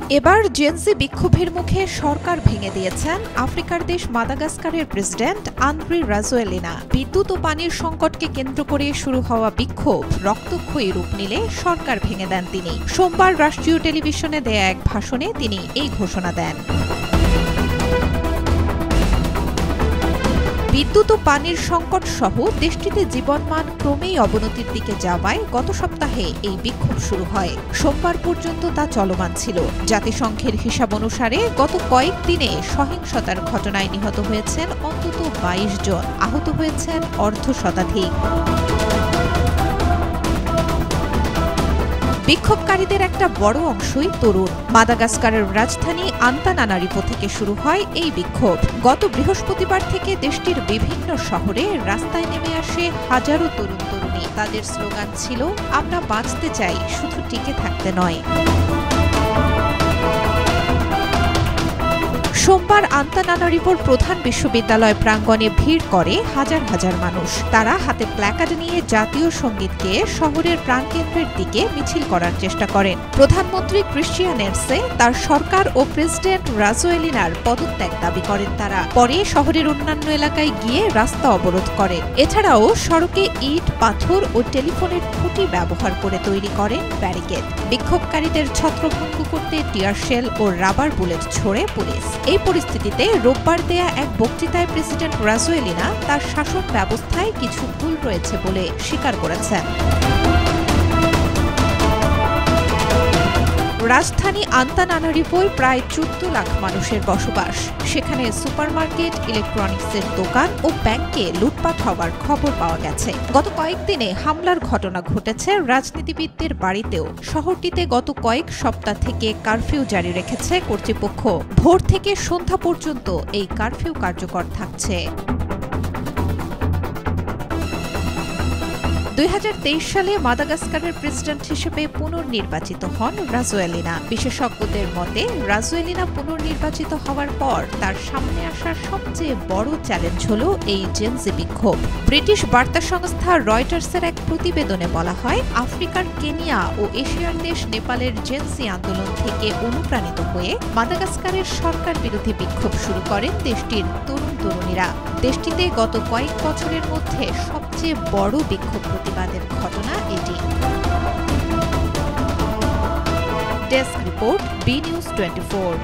এবার জেনজি বিক্ষোভের মুখে সরকার ভেঙে দিয়েছেন আফ্রিকার দেশ মাদাগাস্কারের প্রেসিডেন্ট আন্দ্রি রাজোয়েলিনা। বিদ্যুৎ ও পানির সংকটকে কেন্দ্র করে শুরু হওয়া বিক্ষোভ রক্তক্ষয়ী রূপ নিলে সরকার ভেঙে দেন তিনি। সোমবার রাষ্ট্রীয় টেলিভিশনে দেয়া এক ভাষণে তিনি এই ঘোষণা দেন। বিদ্যুৎ ও পানির সংকট সহ দেশটিতে জীবনমান ক্রমেই অবনতির দিকে যাওয়ায় গত সপ্তাহে এই বিক্ষোভ শুরু হয়। সোমবার পর্যন্ত তা চলমান ছিল। জাতিসংঘের হিসাব অনুসারে গত কয়েকদিনে সহিংসতার ঘটনায় নিহত হয়েছেন অন্তত ২২ জন, আহত হয়েছেন অর্ধশতাধিক। বিক্ষোভকারীদের একটা বড় অংশই তরুণ। মাদাগাস্কারের রাজধানী আন্তানানারিভো থেকে শুরু হয় এই বিক্ষোভ। গত বৃহস্পতিবার থেকে দেশটির বিভিন্ন শহরে রাস্তায় নেমে আসে হাজারো তরুণ তরুণী। তাদের স্লোগান ছিল, আমরা বাঁচতে চাই, শুধু টিকে থাকতে নয়। সোমবার আন্তানানারিভোর প্রধান বিশ্ববিদ্যালয় প্রাঙ্গণে ভিড় করে হাজার হাজার মানুষ। তারা হাতে প্ল্যাকার্ড নিয়ে জাতীয় সঙ্গীত গেয়ে শহরের প্রাণকেন্দ্রের দিকে মিছিল করার চেষ্টা করেন। প্রধানমন্ত্রী ক্রিশ্চিয়ান এরসে তার সরকার ও প্রেসিডেন্ট রাজোয়েলিনার পদত্যাগ দাবি করেন তারা। পরে শহরের অন্যান্য এলাকায় গিয়ে রাস্তা অবরোধ করেন। এছাড়াও সড়কে ইট, পাথর ও টেলিফোনের খুঁটি ব্যবহার করে তৈরি করেন ব্যারিকেড। বিক্ষোভকারীদের ছত্রভঙ্গ করতে টিয়ার শেল ও রাবার বুলেট ছোড়ে পুলিশ। এই পরিস্থিতিতে রোববার দেয়া এক বক্তৃতায় প্রেসিডেন্ট রাজোয়েলিনা তার শাসন ব্যবস্থায় কিছু ভুল রয়েছে বলে স্বীকার করেছেন। রাজধানী আন্তানানারিভোয় প্রায় ১৪ লাখ মানুষের বসবাস। সেখানে সুপারমার্কেট, ইলেকট্রনিক্সের দোকান ও ব্যাংকে লুটপাট হওয়ার খবর পাওয়া গেছে। গত কয়েকদিনে হামলার ঘটনা ঘটেছে রাজনীতিবিদদের বাড়িতেও। শহরটিতে গত কয়েক সপ্তাহ থেকে কারফিউ জারি রেখেছে কর্তৃপক্ষ। ভোর থেকে সন্ধ্যা পর্যন্ত এই কারফিউ কার্যকর থাকছে। ২০২৩ সালে মাদাগাস্কারের প্রেসিডেন্ট হিসেবে পুনর্নির্বাচিত হন রাজোয়েলিনা। বিশেষজ্ঞদের মতে রাজোয়েলিনা পুনর্নির্বাচিত হওয়ার পর তার সামনে আসা সবচেয়ে বড় চ্যালেঞ্জ হল এই জেনজি বিক্ষোভ। ব্রিটিশ বার্তা সংস্থা রয়টার্সের এক প্রতিবেদনে বলা হয়, আফ্রিকার কেনিয়া ও এশিয়ার দেশ নেপালের জেনজি আন্দোলন থেকে অনুপ্রাণিত হয়ে মাদাগাস্কারের সরকার বিরোধী বিক্ষোভ শুরু করেন দেশটির তরুণ তরুণীরা। দেশটিতে গত কয়েক বছরের মধ্যে সবচেয়ে বড় বিক্ষোভ প্রতিবাদের ঘটনা এটি। Desk report, B news 24।